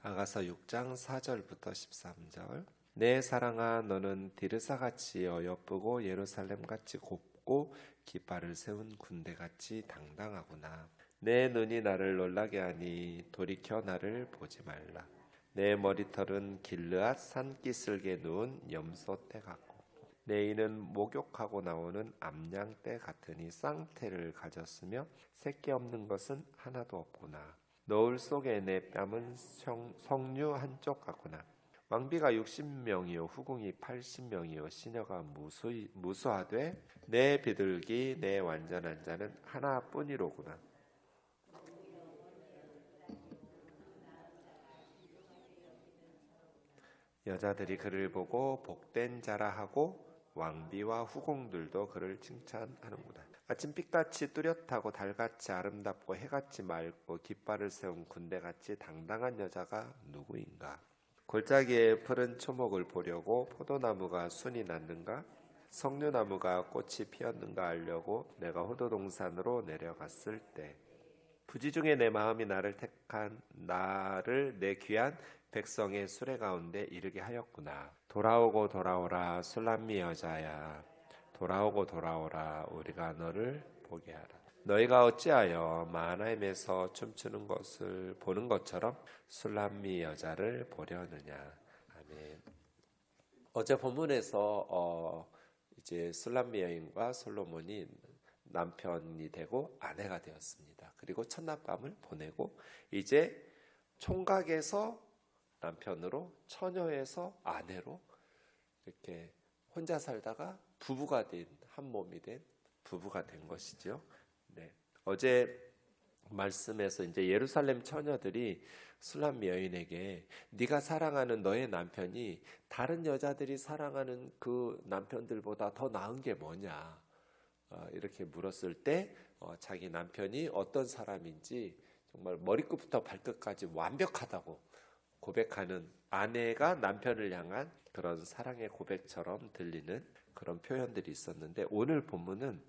아가서 6장 4절부터 13절. 내 사랑아, 너는 디르사같이 어여쁘고 예루살렘같이 곱고 깃발을 세운 군대같이 당당하구나. 내 눈이 나를 놀라게 하니 돌이켜 나를 보지 말라. 내 머리털은 길르앗 산기슭에 누운 염소떼 같고 내 이는 목욕하고 나오는 암양떼 같으니 쌍태를 가졌으며 새끼 없는 것은 하나도 없구나. 너울 속에 내 뺨은 성류 한쪽 같구나. 왕비가 60명이요 후궁이 80명이요 시녀가 무수하되 내 비둘기 내 완전한 자는 하나뿐이로구나. 여자들이 그를 보고 복된 자라 하고 왕비와 후궁들도 그를 칭찬하는구나. 아침빛같이 뚜렷하고 달같이 아름답고 해같이 맑고 깃발을 세운 군대같이 당당한 여자가 누구인가? 골짜기에 푸른 초목을 보려고 포도나무가 순이 났는가? 석류나무가 꽃이 피었는가 알려고 내가 호도동산으로 내려갔을 때 부지 중에 내 마음이 나를 택한 나를 내 귀한 백성의 수레 가운데 이르게 하였구나. 돌아오고 돌아오라 술람미 여자야, 돌아오고 돌아오라 우리가 너를 보게 하라. 너희가 어찌하여 마하나임에서 춤추는 것을 보는 것처럼 술람미 여자를 보려느냐. 아멘. 어제 본문에서 이제 술람미 여인과 솔로몬이 남편이 되고 아내가 되었습니다. 그리고 첫날밤을 보내고 이제 총각에서 남편으로, 처녀에서 아내로 이렇게 혼자 살다가 부부가 된, 한 몸이 된 부부가 된 것이죠. 네. 어제 말씀에서 이제 예루살렘 처녀들이 술람미 여인에게 네가 사랑하는 너의 남편이 다른 여자들이 사랑하는 그 남편들보다 더 나은 게 뭐냐 이렇게 물었을 때 자기 남편이 어떤 사람인지 정말 머리끝부터 발끝까지 완벽하다고 고백하는 아내가 남편을 향한 그런 사랑의 고백처럼 들리는 그런 표현들이 있었는데 오늘 본문은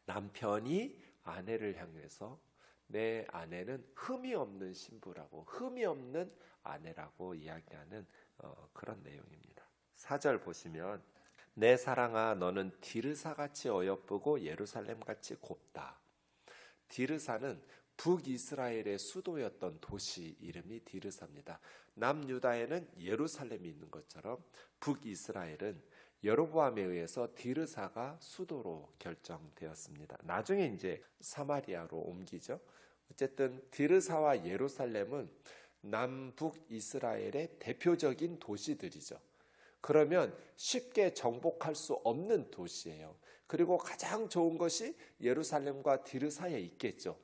남편이 아내를 향해서 내 아내는 흠이 없는 신부라고, 흠이 없는 아내라고 이야기하는 그런 내용입니다. 4절 보시면 내 사랑아 너는 디르사같이 어여쁘고 예루살렘같이 곱다. 디르사는 북이스라엘의 수도였던 도시 이름이 디르사입니다. 남유다에는 예루살렘이 있는 것처럼 북이스라엘은 여로보암에 의해서 디르사가 수도로 결정되었습니다. 나중에 이제 사마리아로 옮기죠. 어쨌든 디르사와 예루살렘은 남북 이스라엘의 대표적인 도시들이죠. 그러면 쉽게 정복할 수 없는 도시예요. 그리고 가장 좋은 것이 예루살렘과 디르사에 있겠죠.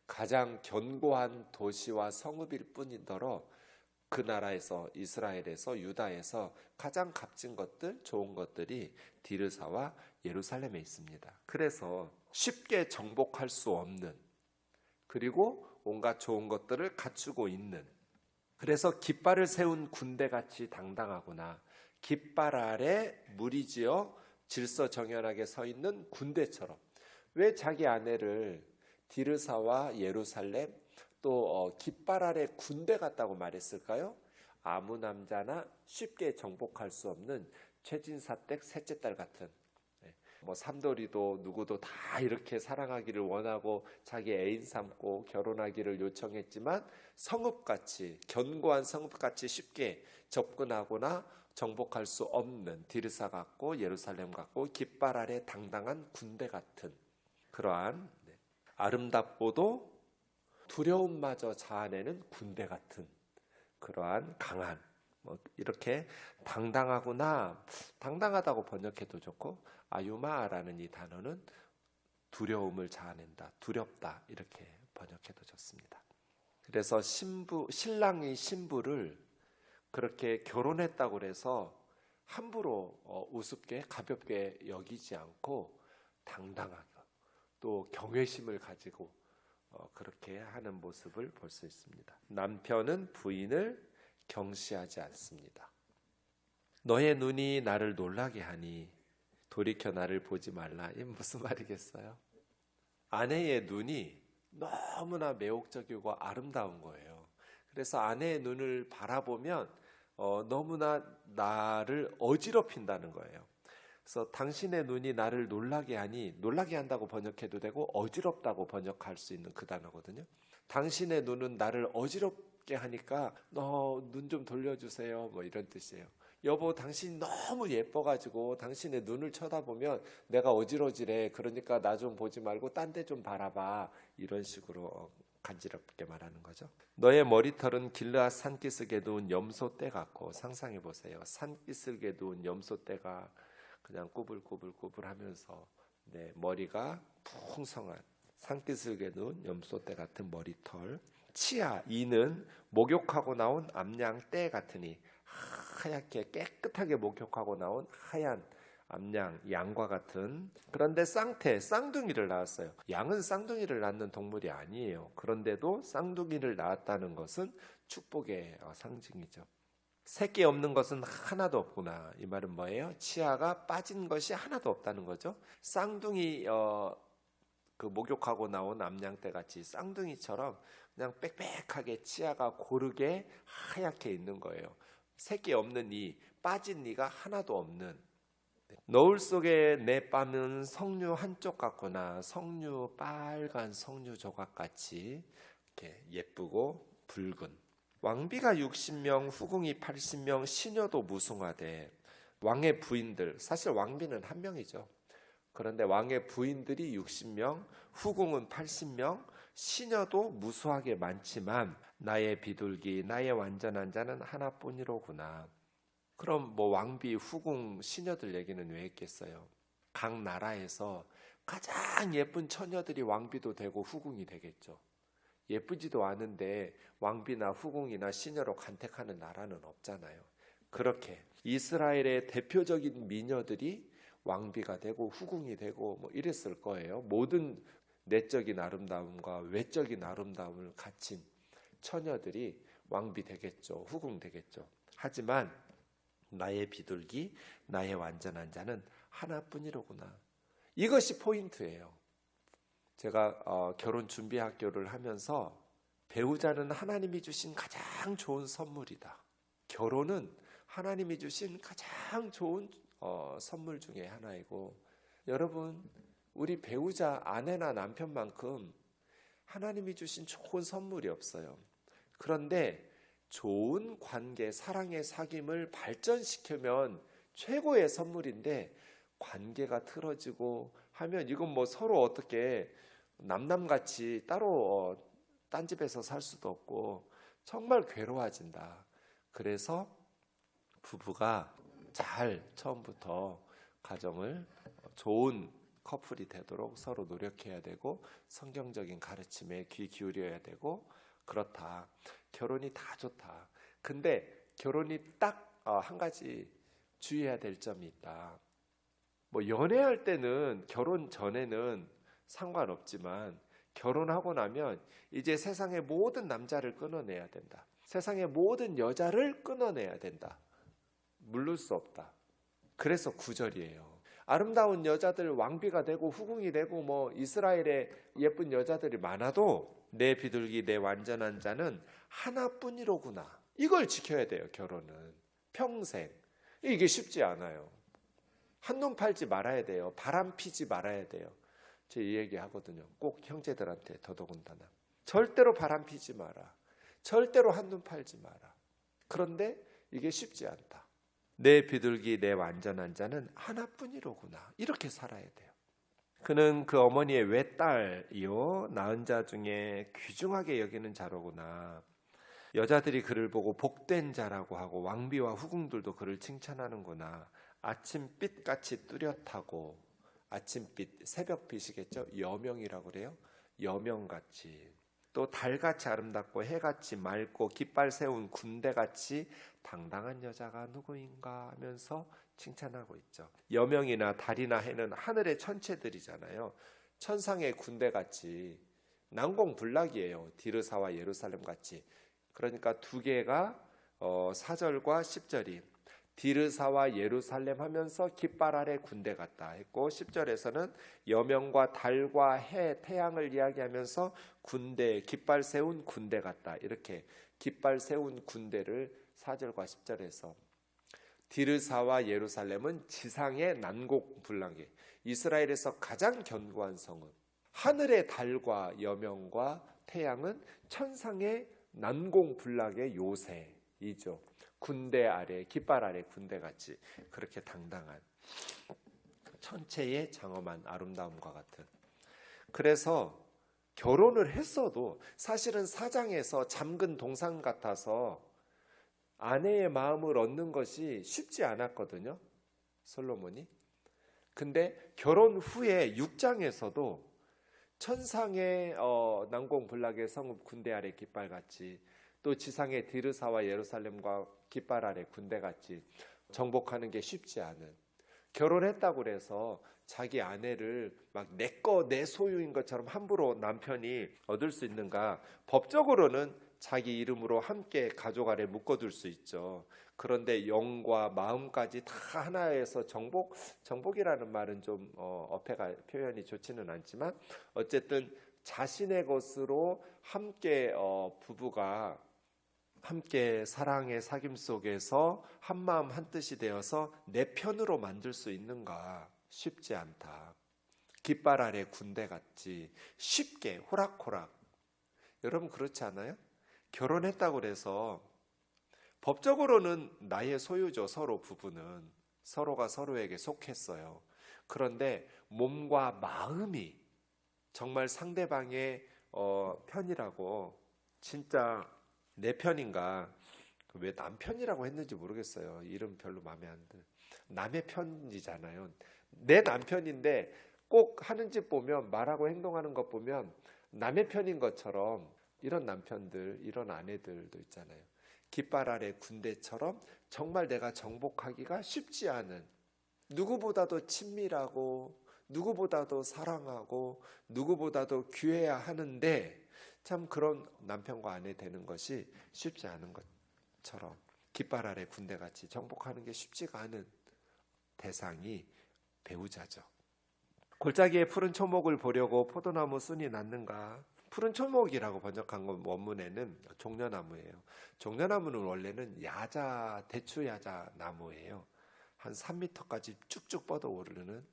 가장 견고한 도시와 성읍일 뿐이더러 그 나라에서, 이스라엘에서, 유다에서 가장 값진 것들, 좋은 것들이 디르사와 예루살렘에 있습니다. 그래서 쉽게 정복할 수 없는, 그리고 온갖 좋은 것들을 갖추고 있는, 그래서 깃발을 세운 군대같이 당당하구나. 깃발 아래 무리지어 질서정연하게 서 있는 군대처럼. 왜 자기 아내를 디르사와 예루살렘 또 깃발 아래 군대 같다고 말했을까요? 아무 남자나 쉽게 정복할 수 없는 최진사댁 셋째 딸 같은, 삼돌이도 누구도 다 이렇게 사랑하기를 원하고 자기 애인 삼고 결혼하기를 요청했지만 성읍같이, 견고한 성읍같이 쉽게 접근하거나 정복할 수 없는 디르사 같고 예루살렘 같고 깃발 아래 당당한 군대 같은 그러한 아름답고도 두려움마저 자아내는 군대 같은 그러한 강한, 이렇게 당당하구나, 당당하다고 번역해도 좋고 아유마라는 이 단어는 두려움을 자아낸다, 두렵다 이렇게 번역해도 좋습니다. 그래서 신랑이 신부를 그렇게 결혼했다고 해서 함부로 우습게 가볍게 여기지 않고 당당하게 또 경외심을 가지고 그렇게 하는 모습을 볼 수 있습니다. 남편은 부인을 경시하지 않습니다. 너의 눈이 나를 놀라게 하니 돌이켜 나를 보지 말라. 이게 무슨 말이겠어요? 아내의 눈이 너무나 매혹적이고 아름다운 거예요. 그래서 아내의 눈을 바라보면 너무나 나를 어지럽힌다는 거예요. 그래서 당신의 눈이 나를 놀라게 하니, 놀라게 한다고 번역해도 되고 어지럽다고 번역할 수 있는 그 단어거든요. 당신의 눈은 나를 어지럽게 하니까 너 눈 좀 돌려주세요, 뭐 이런 뜻이에요. 여보, 당신이 너무 예뻐가지고 당신의 눈을 쳐다보면 내가 어지러지래. 그러니까 나 좀 보지 말고 딴 데 좀 바라봐. 이런 식으로 간지럽게 말하는 거죠. 너의 머리털은 길르앗 산기슭에 두은 염소떼 같고, 상상해 보세요. 산기슭에 두은 염소떼가 그냥 꾸불꾸불꾸불 하면서 내 머리가 풍성한 산기슭에 두은 염소떼 같은 머리털. 치아, 이는 목욕하고 나온 암양떼 같으니, 하얗게 깨끗하게 목욕하고 나온 하얀 암양, 양과 같은. 그런데 쌍태, 쌍둥이를 낳았어요. 양은 쌍둥이를 낳는 동물이 아니에요. 그런데도 쌍둥이를 낳았다는 것은 축복의 상징이죠. 새끼 없는 것은 하나도 없구나. 이 말은 뭐예요? 치아가 빠진 것이 하나도 없다는 거죠. 쌍둥이 그 목욕하고 나온 암양떼 같이 쌍둥이처럼 그냥 빽빽하게 치아가 고르게 하얗게 있는 거예요. 새끼 없는 이, 빠진 이가 하나도 없는. 너울 속에 내 뺨은 석류 한쪽 같구나. 석류, 빨간 석류 조각같이 이렇게 예쁘고 붉은. 왕비가 60명, 후궁이 80명, 시녀도 무숭하되. 왕의 부인들, 사실 왕비는 한 명이죠. 그런데 왕의 부인들이 60명, 후궁은 80명, 시녀도 무수하게 많지만 나의 비둘기, 나의 완전한 자는 하나뿐이로구나. 그럼 뭐 왕비, 후궁, 시녀들 얘기는 왜 했겠어요? 각 나라에서 가장 예쁜 처녀들이 왕비도 되고 후궁이 되겠죠. 예쁘지도 않은데 왕비나 후궁이나 시녀로 간택하는 나라는 없잖아요. 그렇게 이스라엘의 대표적인 미녀들이 왕비가 되고 후궁이 되고 뭐 이랬을 거예요. 모든 내적인 아름다움과 외적인 아름다움을 갖춘 처녀들이 왕비 되겠죠. 후궁 되겠죠. 하지만 나의 비둘기, 나의 완전한 자는 하나뿐이로구나. 이것이 포인트예요. 제가 결혼 준비 학교를 하면서 배우자는 하나님이 주신 가장 좋은 선물이다. 결혼은 하나님이 주신 가장 좋은 선물 중에 하나이고, 여러분, 우리 배우자, 아내나 남편만큼 하나님이 주신 좋은 선물이 없어요. 그런데 좋은 관계, 사랑의 사귐을 발전시키면 최고의 선물인데, 관계가 틀어지고 하면 이건 뭐 서로 어떻게 남남같이 따로 딴 집에서 살 수도 없고 정말 괴로워진다. 그래서 부부가 잘 처음부터 가정을 좋은 커플이 되도록 서로 노력해야 되고, 성경적인 가르침에 귀 기울여야 되고, 그렇다. 결혼이 다 좋다. 근데 결혼이 딱 한 가지 주의해야 될 점이 있다. 뭐 연애할 때는, 결혼 전에는 상관없지만 결혼하고 나면 이제 세상의 모든 남자를 끊어내야 된다. 세상의 모든 여자를 끊어내야 된다. 물를 수 없다. 그래서 9절이에요. 아름다운 여자들 왕비가 되고 후궁이 되고 뭐 이스라엘의 예쁜 여자들이 많아도 내 비둘기, 내 완전한 자는 하나뿐이로구나. 이걸 지켜야 돼요. 결혼은 평생. 이게 쉽지 않아요. 한눈 팔지 말아야 돼요. 바람 피지 말아야 돼요. 제가 이 얘기 하거든요. 꼭 형제들한테 더더군다나. 절대로 바람 피지 마라. 절대로 한눈 팔지 마라. 그런데 이게 쉽지 않다. 내 비둘기, 내 완전한 자는 하나뿐이로구나. 이렇게 살아야 돼요. 그는 그 어머니의 외딸이요, 낳은 자 중에 귀중하게 여기는 자로구나. 여자들이 그를 보고 복된 자라고 하고 왕비와 후궁들도 그를 칭찬하는구나. 아침빛같이 뚜렷하고, 아침빛, 새벽빛이겠죠. 여명이라고 그래요. 여명같이. 또 달같이 아름답고 해같이 맑고 깃발 세운 군대같이 당당한 여자가 누구인가 하면서 칭찬하고 있죠. 여명이나 달이나 해는 하늘의 천체들이잖아요. 천상의 군대같이 난공불락이에요. 디르사와 예루살렘같이. 그러니까 두 개가 4절과 10절이 디르사와 예루살렘 하면서 깃발 아래 군대 같다 했고, 10절에서는 여명과 달과 해, 태양을 이야기하면서 군대, 깃발 세운 군대 같다, 이렇게 깃발 세운 군대를 4절과 10절에서 디르사와 예루살렘은 지상의 난공불락에 이스라엘에서 가장 견고한 성은 하늘의 달과 여명과 태양은 천상의 난공불락의 요새이죠. 군대 아래 깃발 아래 군대같이 그렇게 당당한 천체의 장엄한 아름다움과 같은. 그래서 결혼을 했어도 사실은 사장에서 잠근 동상 같아서 아내의 마음을 얻는 것이 쉽지 않았거든요, 솔로몬이. 근데 결혼 후에 6장에서도 천상의 난공불락의 성읍 군대 아래 깃발같이 또 지상의 디르사와 예루살렘과 깃발 아래 군대같이 정복하는 게 쉽지 않은, 결혼했다고 그래서 자기 아내를 막 내 소유인 것처럼 함부로 남편이 얻을 수 있는가? 법적으로는 자기 이름으로 함께 가족 아래 묶어둘 수 있죠. 그런데 영과 마음까지 다 하나에서 정복이라는 말은 좀 어폐가 표현이 좋지는 않지만 어쨌든 자신의 것으로 함께 부부가 함께 사랑의 사귐 속에서 한마음 한뜻이 되어서 내 편으로 만들 수 있는가? 쉽지 않다. 깃발 아래 군대같이 쉽게 호락호락. 여러분 그렇지 않아요? 결혼했다고 해서 법적으로는 나의 소유죠. 서로 부부는 서로가 서로에게 속했어요. 그런데 몸과 마음이 정말 상대방의 편이라고, 진짜 내 편인가? 왜 남편이라고 했는지 모르겠어요. 이름 별로 마음에 안 들어요. 남의 편이잖아요. 내 남편인데 꼭 하는 짓 보면, 말하고 행동하는 것 보면 남의 편인 것처럼 이런 남편들, 이런 아내들도 있잖아요. 깃발 아래 군대처럼 정말 내가 정복하기가 쉽지 않은, 누구보다도 친밀하고 누구보다도 사랑하고 누구보다도 귀해야 하는데 참 그런 남편과 아내 되는 것이 쉽지 않은 것처럼 깃발 아래 군대같이 정복하는 게 쉽지가 않은 대상이 배우자죠. 골짜기에 푸른 초목을 보려고 포도나무 순이 났는가? 푸른 초목이라고 번역한 건 원문에는 종려나무예요. 종려나무는 원래는 대추 야자 나무예요. 한 3m까지 쭉쭉 뻗어 오르는.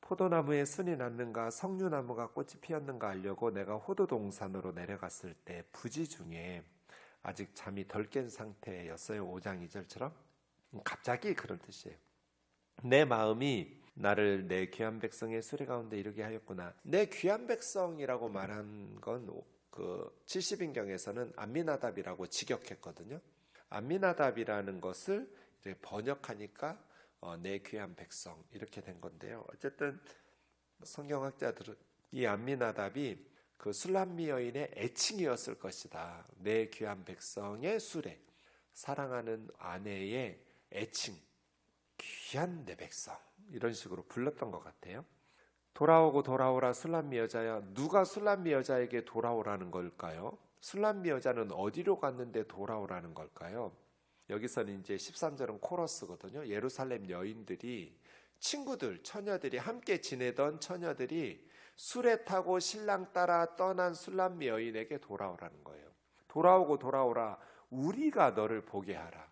포도나무에 순이 났는가, 석류나무가 꽃이 피었는가 하려고 내가 호두동산으로 내려갔을 때 부지 중에 아직 잠이 덜 깬 상태였어요. 5장 2절처럼. 갑자기 그런 뜻이에요. 내 마음이 나를 내 귀한 백성의 수레 가운데 이르게 하였구나. 내 귀한 백성이라고 말한 건 그 70인경에서는 암미나답이라고 직역했거든요. 암미나답이라는 것을 이제 번역하니까 내 귀한 백성 이렇게 된 건데요. 어쨌든 성경학자들은 이 암미나답이 그 술람미 여인의 애칭이었을 것이다. 내 귀한 백성의 수레, 사랑하는 아내의 애칭, 귀한 내 백성, 이런 식으로 불렀던 것 같아요. 돌아오고 돌아오라 술람미 여자야. 누가 술람미 여자에게 돌아오라는 걸까요? 술람미 여자는 어디로 갔는데 돌아오라는 걸까요? 여기서는 이제 13절은 코러스거든요. 예루살렘 여인들이, 친구들, 처녀들이, 함께 지내던 처녀들이 수레 타고 신랑 따라 떠난 술람미 여인에게 돌아오라는 거예요. 돌아오고 돌아오라, 우리가 너를 보게 하라.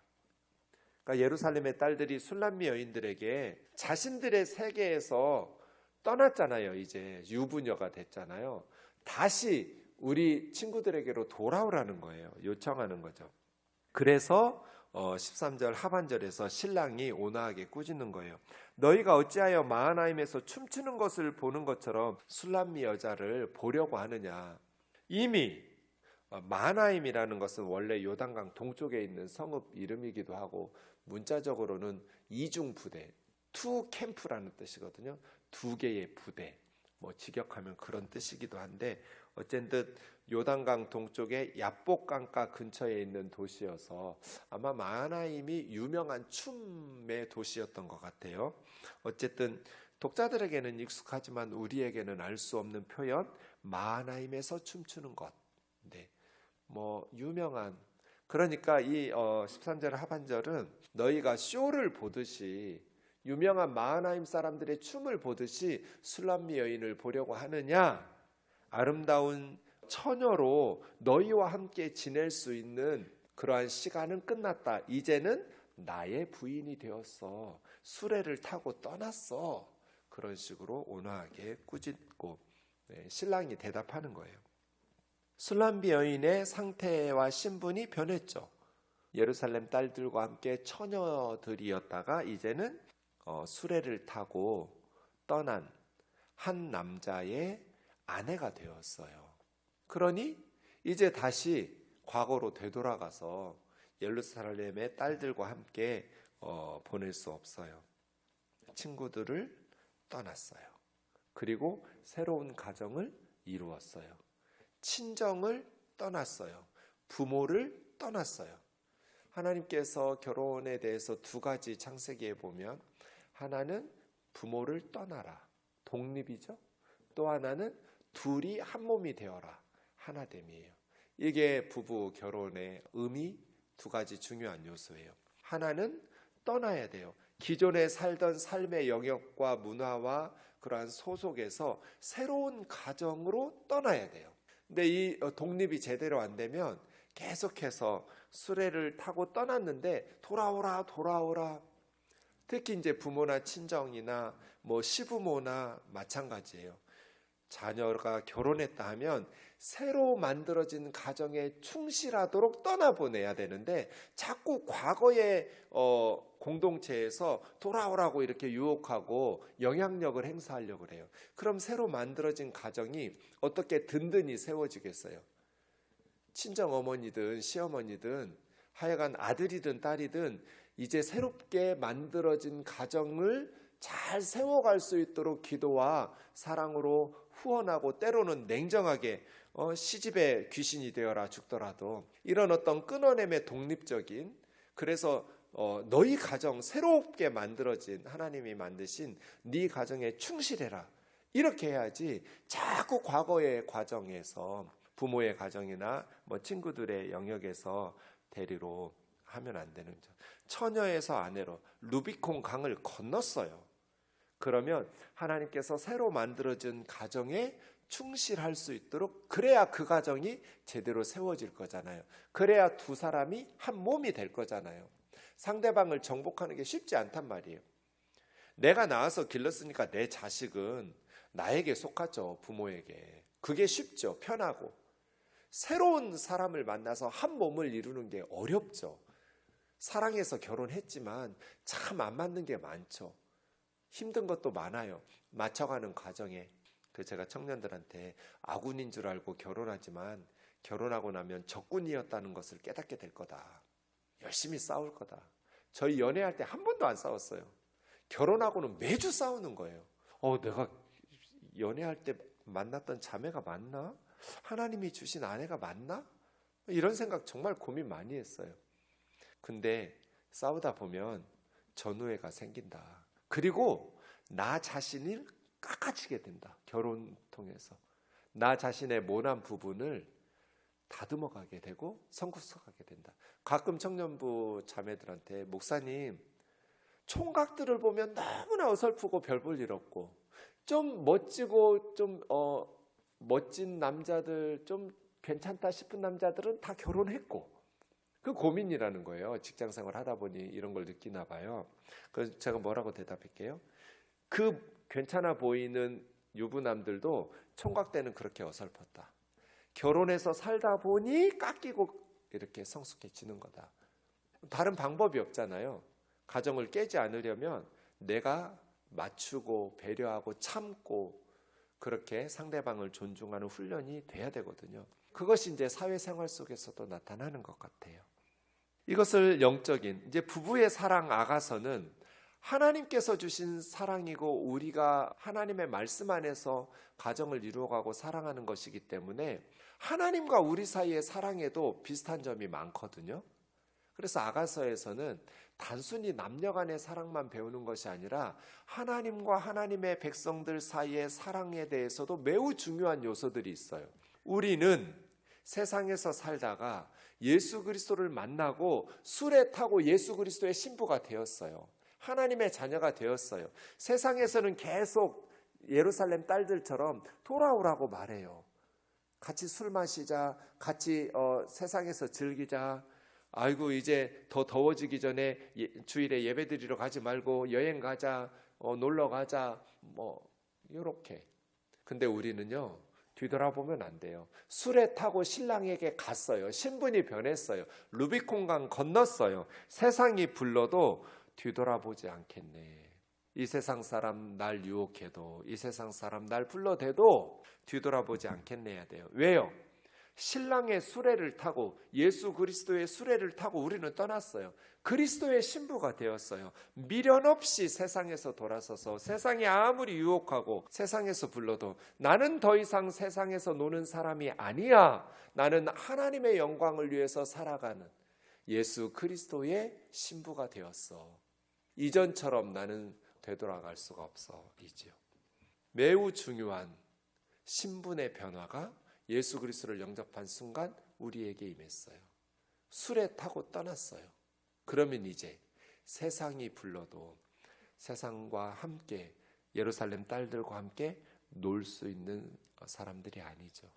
그러니까 예루살렘의 딸들이 술람미 여인들에게 자신들의 세계에서 떠났잖아요. 이제 유부녀가 됐잖아요. 다시 우리 친구들에게로 돌아오라는 거예요. 요청하는 거죠. 그래서 13절 하반절에서 신랑이 온화하게 꾸짖는 거예요. 너희가 어찌하여 마하나임에서 춤추는 것을 보는 것처럼 술람미 여자를 보려고 하느냐. 이미 마하나임이라는 것은 원래 요단강 동쪽에 있는 성읍 이름이기도 하고 문자적으로는 이중부대, 투 캠프라는 뜻이거든요. 두 개의 부대, 직역하면 그런 뜻이기도 한데 어쨌든 요단강 동쪽의 야복강가 근처에 있는 도시여서 아마 마하나임이 유명한 춤의 도시였던 것 같아요. 어쨌든 독자들에게는 익숙하지만 우리에게는 알 수 없는 표현, 마하나임에서 춤추는 것. 유명한, 그러니까 이 13절 하반절은 너희가 쇼를 보듯이, 유명한 마하나임 사람들의 춤을 보듯이 술람미 여인을 보려고 하느냐? 아름다운 처녀로 너희와 함께 지낼 수 있는 그러한 시간은 끝났다. 이제는 나의 부인이 되었어. 수레를 타고 떠났어. 그런 식으로 온화하게 꾸짖고 신랑이 대답하는 거예요. 술람비 여인의 상태와 신분이 변했죠. 예루살렘 딸들과 함께 처녀들이었다가 이제는 수레를 타고 떠난 한 남자의 아내가 되었어요. 그러니 이제 다시 과거로 되돌아가서 예루살렘의 딸들과 함께 보낼 수 없어요. 친구들을 떠났어요. 그리고 새로운 가정을 이루었어요. 친정을 떠났어요. 부모를 떠났어요. 하나님께서 결혼에 대해서 두 가지 창세기에 보면 하나는 부모를 떠나라. 독립이죠. 또 하나는 둘이 한 몸이 되어라. 하나됨이에요. 이게 부부 결혼의 의미 두 가지 중요한 요소예요. 하나는 떠나야 돼요. 기존에 살던 삶의 영역과 문화와 그러한 소속에서 새로운 가정으로 떠나야 돼요. 근데 이 독립이 제대로 안 되면 계속해서 수레를 타고 떠났는데 돌아오라. 특히 이제 부모나 친정이나 시부모나 마찬가지예요. 자녀가 결혼했다 하면 새로 만들어진 가정에 충실하도록 떠나보내야 되는데 자꾸 과거의 공동체에서 돌아오라고 이렇게 유혹하고 영향력을 행사하려고 그래요. 그럼 새로 만들어진 가정이 어떻게 든든히 세워지겠어요? 친정 어머니든 시어머니든 하여간 아들이든 딸이든 이제 새롭게 만들어진 가정을 잘 세워갈 수 있도록 기도와 사랑으로 후원하고 때로는 냉정하게 시집의 귀신이 되어라 죽더라도 이런 어떤 끊어냄의 독립적인 그래서 너희 가정 새롭게 만들어진 하나님이 만드신 네 가정에 충실해라 이렇게 해야지 자꾸 과거의 과정에서 부모의 가정이나 친구들의 영역에서 대리로 하면 안 되는 거죠. 처녀에서 아내로 루비콘 강을 건넜어요. 그러면 하나님께서 새로 만들어진 가정에 충실할 수 있도록 그래야 그 가정이 제대로 세워질 거잖아요. 그래야 두 사람이 한 몸이 될 거잖아요. 상대방을 정복하는 게 쉽지 않단 말이에요. 내가 낳아서 길렀으니까 내 자식은 나에게 속하죠. 부모에게. 그게 쉽죠. 편하고. 새로운 사람을 만나서 한 몸을 이루는 게 어렵죠. 사랑해서 결혼했지만 참 안 맞는 게 많죠. 힘든 것도 많아요. 맞춰가는 과정에. 제가 청년들한테 아군인 줄 알고 결혼하지만 결혼하고 나면 적군이었다는 것을 깨닫게 될 거다. 열심히 싸울 거다. 저희 연애할 때 한 번도 안 싸웠어요. 결혼하고는 매주 싸우는 거예요. 내가 연애할 때 만났던 자매가 맞나? 하나님이 주신 아내가 맞나? 이런 생각 정말 고민 많이 했어요. 근데 싸우다 보면 전우애가 생긴다. 그리고 나 자신을 깎아지게 된다. 결혼 통해서. 나 자신의 모난 부분을 다듬어가게 되고 성숙하게 된다. 가끔 청년부 자매들한테 목사님 총각들을 보면 너무나 어설프고 별 볼 일 없고 좀 멋지고 좀 멋진 남자들 좀 괜찮다 싶은 남자들은 다 결혼했고 그 고민이라는 거예요. 직장생활 하다 보니 이런 걸 느끼나 봐요. 그래서 제가 뭐라고 대답할게요. 그 괜찮아 보이는 유부남들도 총각 때는 그렇게 어설펐다. 결혼해서 살다 보니 깎이고 이렇게 성숙해지는 거다. 다른 방법이 없잖아요. 가정을 깨지 않으려면 내가 맞추고 배려하고 참고 그렇게 상대방을 존중하는 훈련이 돼야 되거든요. 그것이 이제 사회생활 속에서도 나타나는 것 같아요. 이것을 영적인 이제 부부의 사랑 아가서는 하나님께서 주신 사랑이고 우리가 하나님의 말씀 안에서 가정을 이루어가고 사랑하는 것이기 때문에 하나님과 우리 사이의 사랑에도 비슷한 점이 많거든요. 그래서 아가서에서는 단순히 남녀 간의 사랑만 배우는 것이 아니라 하나님과 하나님의 백성들 사이의 사랑에 대해서도 매우 중요한 요소들이 있어요. 우리는 세상에서 살다가 예수 그리스도를 만나고 수레 타고 예수 그리스도의 신부가 되었어요. 하나님의 자녀가 되었어요. 세상에서는 계속 예루살렘 딸들처럼 돌아오라고 말해요. 같이 술 마시자, 같이 세상에서 즐기자. 아이고 이제 더 더워지기 전에 주일에 예배 드리러 가지 말고 여행 가자, 놀러 가자, 뭐 이렇게. 근데 우리는요, 뒤돌아보면 안 돼요. 술에 타고 신랑에게 갔어요. 신분이 변했어요. 루비콘강 건넜어요. 세상이 불러도 뒤돌아보지 않겠네. 이 세상 사람 날 유혹해도, 이 세상 사람 날 불러대도 뒤돌아보지 않겠네 해야 돼요. 왜요? 신랑의 수레를 타고, 예수 그리스도의 수레를 타고 우리는 떠났어요. 그리스도의 신부가 되었어요. 미련 없이 세상에서 돌아서서 세상이 아무리 유혹하고 세상에서 불러도 나는 더 이상 세상에서 노는 사람이 아니야. 나는 하나님의 영광을 위해서 살아가는 예수 그리스도의 신부가 되었어. 이전처럼 나는 되돌아갈 수가 없어. 이지요. 매우 중요한 신분의 변화가 예수 그리스도를 영접한 순간 우리에게 임했어요. 수레 타고 떠났어요. 그러면 이제 세상이 불러도 세상과 함께, 예루살렘 딸들과 함께 놀 수 있는 사람들이 아니죠.